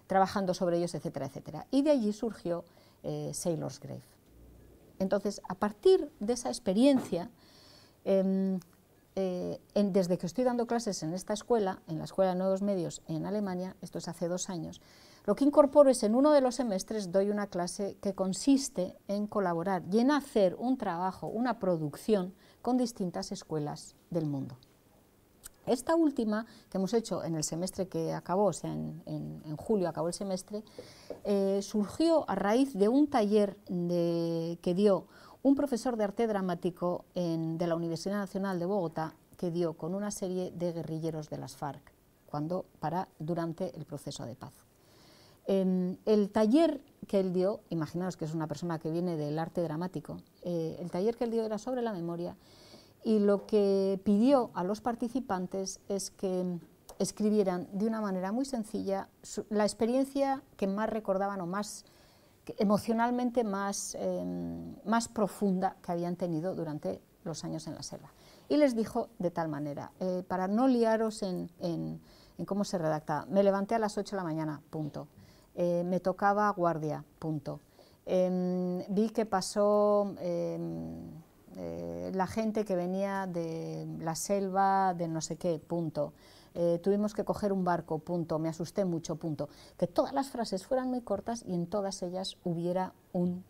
trabajando sobre ellos, etcétera, etcétera. Y de allí surgió Sailor's Grave. Entonces, a partir de esa experiencia, desde que estoy dando clases en esta escuela, en la Escuela de Nuevos Medios en Alemania, esto es hace 2 años, lo que incorporo es en uno de los semestres doy una clase que consiste en colaborar y en hacer un trabajo, una producción con distintas escuelas del mundo. Esta última que hemos hecho en el semestre que acabó, o sea, en julio acabó el semestre, surgió a raíz de un taller que dio un profesor de arte dramático de la Universidad Nacional de Bogotá, que dio con una serie de guerrilleros de las FARC durante el proceso de paz. El taller que él dio, imaginaos que es una persona que viene del arte dramático, el taller que él dio era sobre la memoria, y lo que pidió a los participantes es que escribieran de una manera muy sencilla la experiencia que más recordaban o más emocionalmente más profunda que habían tenido durante los años en la selva. Y les dijo de tal manera, para no liaros en cómo se redacta, me levanté a las 8 de la mañana, punto. Me tocaba guardia, punto. Vi que pasó la gente que venía de la selva de no sé qué, punto. Tuvimos que coger un barco, punto. Me asusté mucho, punto. Que todas las frases fueran muy cortas y en todas ellas hubiera un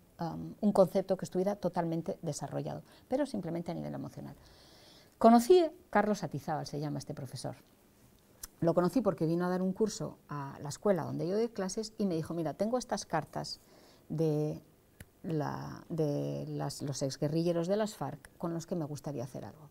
concepto que estuviera totalmente desarrollado, pero simplemente a nivel emocional. Conocí a Carlos Atizábal, se llama este profesor. Lo conocí porque vino a dar un curso a la escuela donde yo doy clases y me dijo, mira, tengo estas cartas de los exguerrilleros de las FARC con los que me gustaría hacer algo.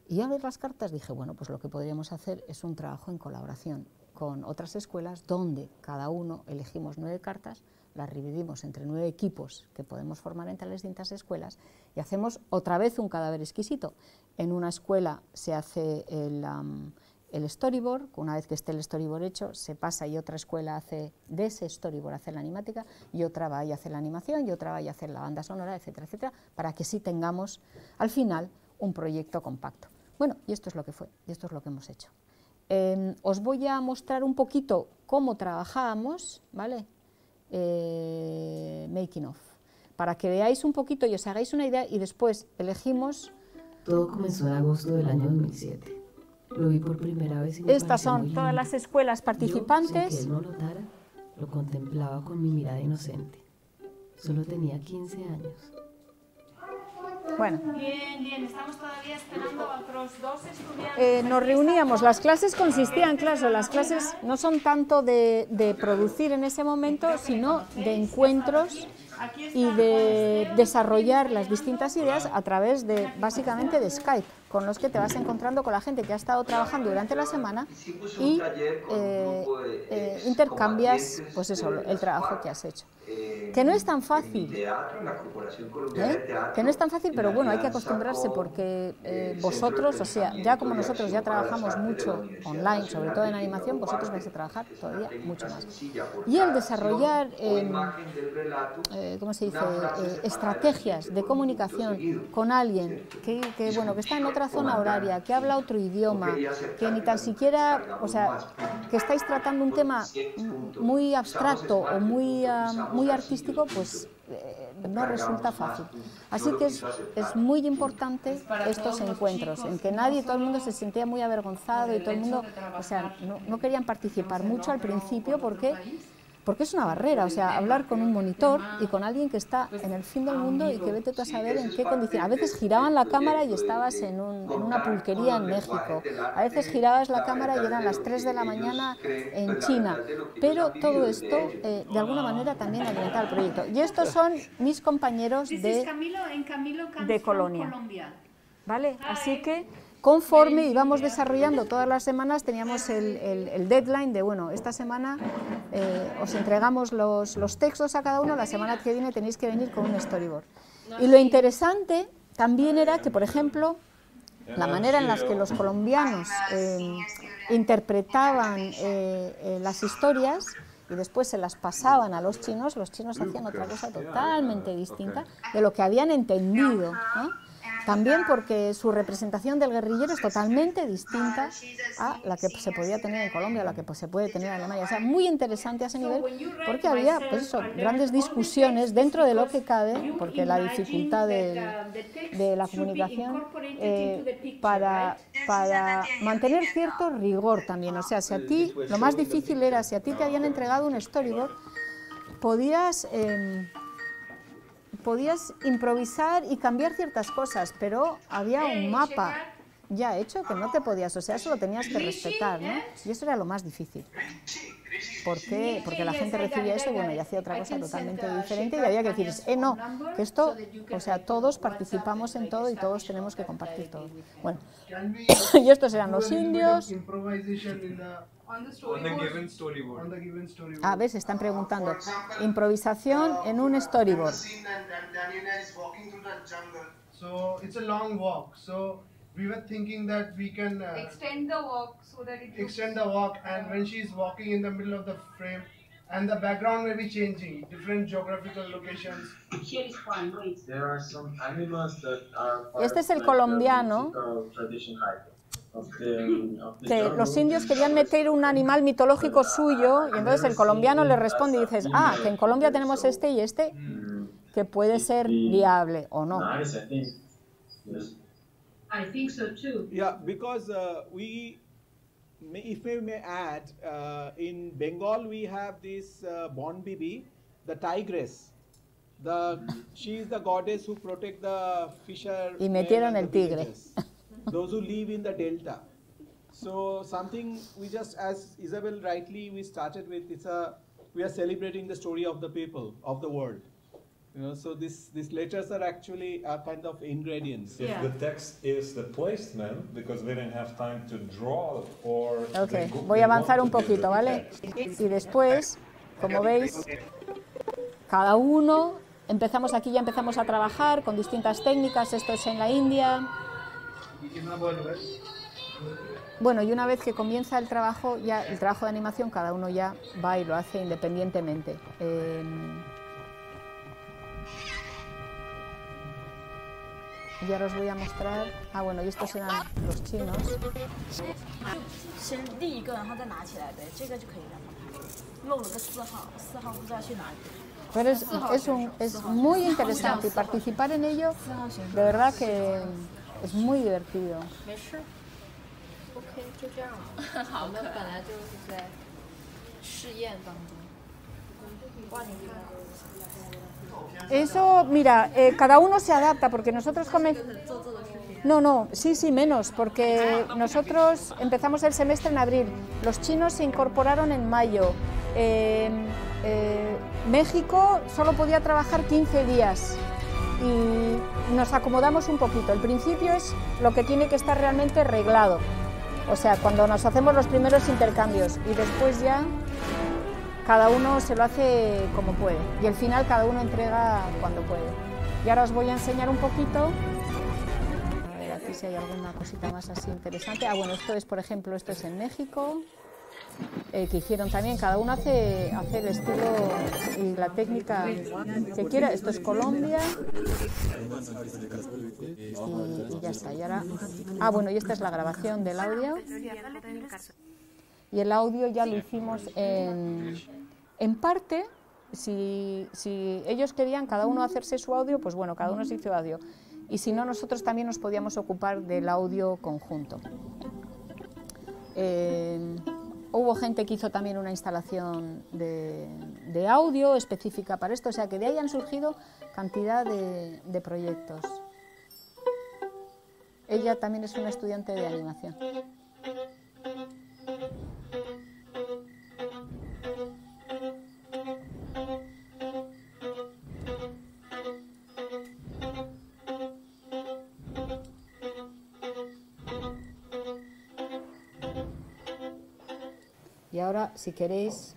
Y al ver las cartas dije, bueno, pues lo que podríamos hacer es un trabajo en colaboración con otras escuelas donde cada uno elegimos 9 cartas, las dividimos entre 9 equipos que podemos formar entre las distintas escuelas y hacemos otra vez un cadáver exquisito. En una escuela se hace el storyboard, una vez que esté el storyboard hecho, se pasa y otra escuela hace de ese storyboard hace la animática y otra va y hace la animación y otra va y hace la banda sonora, etcétera, etcétera, para que sí tengamos al final un proyecto compacto. Bueno, y esto es lo que fue, y esto es lo que hemos hecho. Os voy a mostrar un poquito cómo trabajábamos, ¿vale? Making of, para que veáis un poquito y os hagáis una idea y después elegimos. Todo comenzó en agosto del año 2007. Lo vi por primera vez y me Estas pareció son muy todas lindo. las escuelas participantes. Yo, sin que él no notara, lo contemplaba con mi mirada inocente. Solo tenía 15 años. Bueno, Bien, estamos todavía esperando a otros 2 estudiantes. nos reuníamos, las clases consistían, claro, las clases no son tanto de producir en ese momento, sino de encuentros y de desarrollar las distintas ideas a través de, básicamente, de Skype, con los que te vas encontrando con la gente que ha estado trabajando durante la semana y intercambias, pues eso, el trabajo que has hecho. Que no es tan fácil, que no es tan fácil, pero bueno, hay que acostumbrarse porque vosotros, o sea, ya como nosotros ya trabajamos mucho online, sobre todo en animación, vosotros vais a trabajar todavía mucho más. Y el desarrollar, ¿cómo se dice?, estrategias de comunicación con alguien que está en otra zona horaria, que habla otro idioma, que ni tan siquiera, o sea, que estáis tratando un tema muy abstracto o muy artístico, pues no resulta fácil. Así que es muy importante estos encuentros, en que todo el mundo se sentía muy avergonzado y todo el mundo, o sea, no querían participar mucho al principio porque es una barrera, o sea, hablar con un monitor y con alguien que está en el fin del mundo y que vete tú a saber en qué condiciones. A veces giraban la cámara y estabas en una pulquería en México, a veces girabas la cámara y eran las 3 de la mañana en China, pero todo esto de alguna manera también alimentaba el proyecto. Y estos son mis compañeros de Colonia, ¿vale? Así que conforme íbamos desarrollando todas las semanas, teníamos el deadline de, bueno, esta semana os entregamos los textos a cada uno, la semana que viene tenéis que venir con un storyboard. Y lo interesante también era que, por ejemplo, la manera en la que los colombianos interpretaban las historias y después se las pasaban a los chinos hacían otra cosa totalmente distinta de lo que habían entendido, ¿no? También porque su representación del guerrillero es totalmente distinta a la que se podía tener en Colombia, a la que se puede tener en Alemania. O sea, muy interesante a ese nivel, porque había pues eso, grandes discusiones dentro de lo que cabe, porque la dificultad de la comunicación, para mantener cierto rigor también. O sea, si a ti, lo más difícil era, si a ti te habían entregado un storyboard, podías improvisar y cambiar ciertas cosas, pero había un mapa ya hecho que no te podías, o sea, eso lo tenías que respetar, ¿no? Y eso era lo más difícil. ¿Por qué? Porque la gente recibía eso, bueno, y hacía otra cosa totalmente diferente, y había que decir, no, que esto, o sea, todos participamos en todo y todos tenemos que compartir todo. Bueno, y estos eran los indios. ¿Ves? Están preguntando. Improvisación en un storyboard. We were thinking that we can extend the walk so that it extend the walk, and when she is walking in the middle of the frame, and the background may be changing, different geographical locations. There are some animals that are part Este es el of, colombiano, que los indios querían meter un animal mitológico suyo, y entonces el colombiano le responde y dices, que en Colombia tenemos este y este, que puede ser viable o no. I think so too. Yeah, because if we may add, in Bengal we have this Bon Bibi, the tigress. She is the goddess who protect the fisher. Y metieron el tigre. Those who live in the delta. So something we just, as Isabel rightly we started with, we are celebrating the story of the people of the world. You know, so these letters are actually kind of ingredients. If the text is the placement, because we didn't have time to draw, or okay, voy a avanzar un poquito, ¿vale? Y después, como veis, cada uno, ya empezamos a trabajar con distintas técnicas, esto es en la India. Bueno, y una vez que comienza el trabajo, ya el trabajo de animación, cada uno ya va y lo hace independientemente. Y ahora os voy a mostrar, bueno, y estos eran los chinos. Pero es muy interesante y participar en ello, de verdad que es muy divertido. Eso, mira, cada uno se adapta, porque nosotros sí, menos, porque nosotros empezamos el semestre en abril, los chinos se incorporaron en mayo, México solo podía trabajar 15 días y nos acomodamos un poquito. El principio es lo que tiene que estar realmente reglado, o sea, cuando nos hacemos los primeros intercambios, y después ya cada uno se lo hace como puede, y al final cada uno entrega cuando puede. Y ahora os voy a enseñar un poquito, a ver aquí si hay alguna cosita más así interesante. Bueno, esto es, por ejemplo, esto es en México, que hicieron también, cada uno hace el estilo y la técnica que quiera. Esto es Colombia, y ya está. Y ahora, bueno, y esta es la grabación del audio. Y el audio ya lo hicimos en parte, si ellos querían cada uno hacerse su audio, pues bueno, cada uno se hizo audio. Y si no, nosotros también nos podíamos ocupar del audio conjunto. Hubo gente que hizo también una instalación de audio específica para esto, o sea que de ahí han surgido cantidad de proyectos. Ella también es una estudiante de animación. Y ahora, si queréis,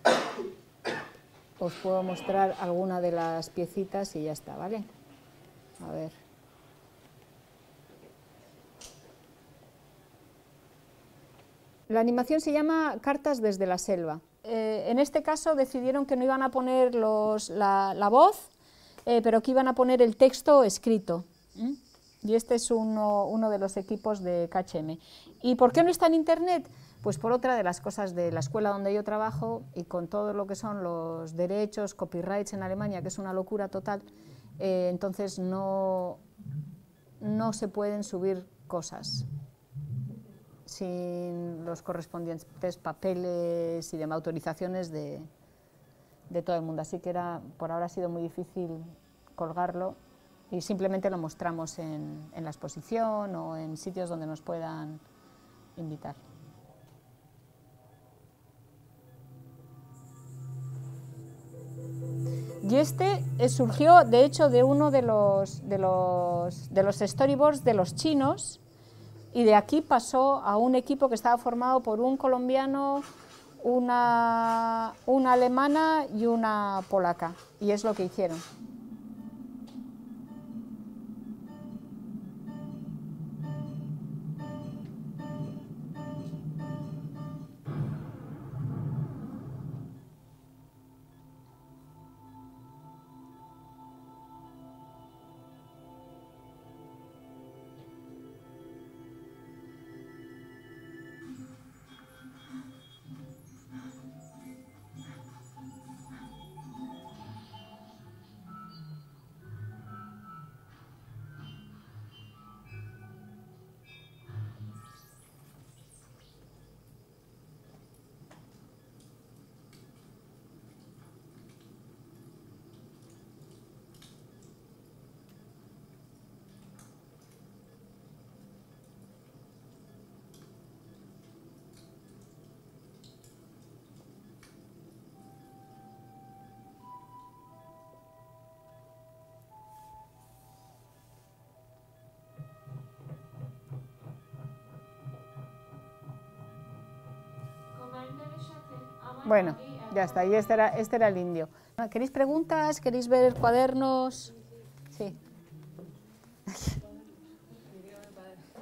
os puedo mostrar alguna de las piecitas y ya está, ¿vale? A ver. La animación se llama Cartas desde la selva. en este caso decidieron que no iban a poner la voz, pero que iban a poner el texto escrito. Y este es uno de los equipos de KHM. ¿Y por qué no está en internet? Pues por otra de las cosas de la escuela donde yo trabajo, y con todo lo que son los derechos, copyrights en Alemania, que es una locura total, entonces no se pueden subir cosas sin los correspondientes papeles y demás autorizaciones de todo el mundo. Así que por ahora ha sido muy difícil colgarlo, y simplemente lo mostramos en la exposición o en sitios donde nos puedan invitar. Y este surgió, de hecho, de uno de los storyboards de los chinos, y de aquí pasó a un equipo que estaba formado por un colombiano, una alemana y una polaca, y es lo que hicieron. Bueno, ya está, y este era el indio. ¿Queréis preguntas? ¿Queréis ver cuadernos? Sí.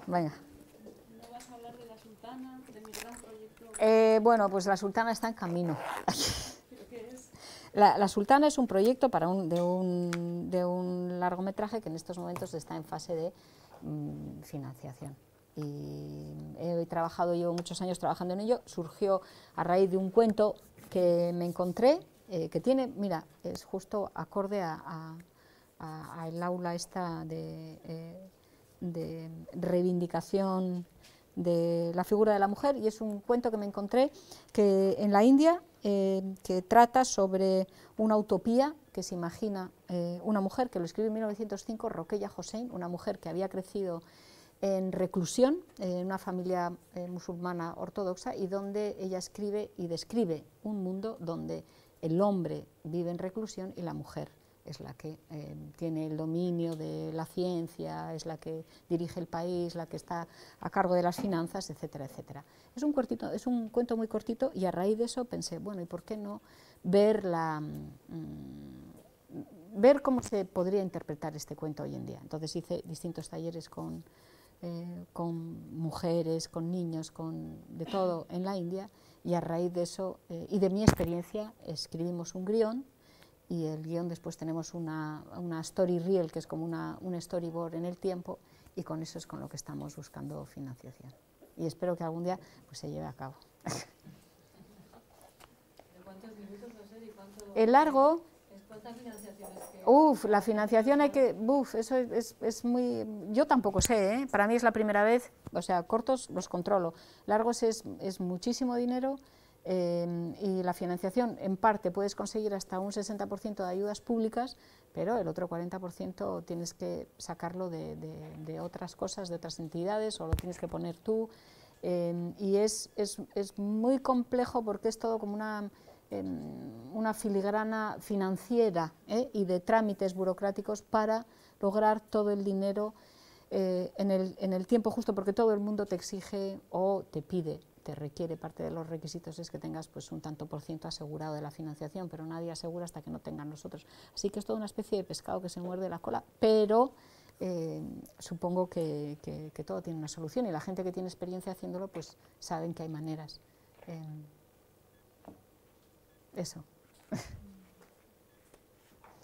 Venga. ¿No vas a hablar de la sultana, de mi gran proyecto? Bueno, pues la sultana está en camino. ¿Pero qué es? La sultana es un proyecto de un largometraje que en estos momentos está en fase de financiación. Y he trabajado, llevo muchos años trabajando en ello. Surgió a raíz de un cuento que me encontré, que tiene, mira, es justo acorde al aula esta de reivindicación de la figura de la mujer, y es un cuento que me encontré que en la India, que trata sobre una utopía que se imagina una mujer, que lo escribió en 1905, Rokeya Hossein, una mujer que había crecido en reclusión, en una familia musulmana ortodoxa, y donde ella escribe y describe un mundo donde el hombre vive en reclusión y la mujer es la que tiene el dominio de la ciencia, es la que dirige el país, la que está a cargo de las finanzas, etcétera, etcétera. Es un cuento muy cortito, y a raíz de eso pensé, bueno, ¿y por qué no ver cómo se podría interpretar este cuento hoy en día? Entonces hice distintos talleres con mujeres, con niños, de todo en la India, y a raíz de eso y de mi experiencia escribimos un guión, y el guión después tenemos una story reel, que es como un storyboard en el tiempo, y con eso es con lo que estamos buscando financiación, y espero que algún día pues se lleve a cabo. ¿De cuántos minutos va a ser y cuánto? El largo. ¿Cuánta financiación es que? La financiación eso es muy... Yo tampoco sé, para mí es la primera vez, o sea, cortos los controlo, largos es muchísimo dinero, y la financiación en parte puedes conseguir hasta un 60% de ayudas públicas, pero el otro 40% tienes que sacarlo de otras cosas, de otras entidades, o lo tienes que poner tú, y es muy complejo porque es todo como una filigrana financiera y de trámites burocráticos para lograr todo el dinero en el tiempo justo, porque todo el mundo te exige o te pide, te requiere. Parte de los requisitos es que tengas pues un tanto por ciento asegurado de la financiación, pero nadie asegura hasta que no tengan los otros. Así que es toda una especie de pescado que se muerde la cola, pero supongo que todo tiene una solución, y la gente que tiene experiencia haciéndolo pues saben que hay maneras. eso.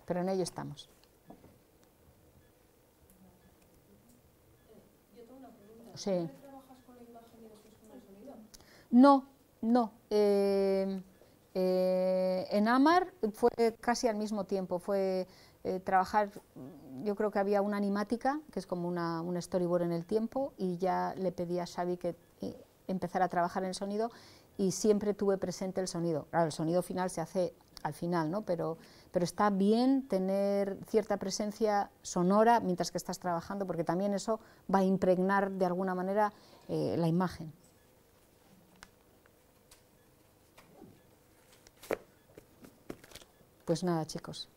Pero en ello estamos. Yo tengo una pregunta. Sí. ¿Siempre trabajas con la imagen y después con el sonido? No, no. En Amar fue casi al mismo tiempo, fue trabajar, yo creo que había una animática, que es como un storyboard en el tiempo, y ya le pedí a Xavi que empezara a trabajar en el sonido, y siempre tuve presente el sonido. Claro, el sonido final se hace al final, ¿no? Pero está bien tener cierta presencia sonora mientras que estás trabajando, porque también eso va a impregnar de alguna manera la imagen. Pues nada, chicos.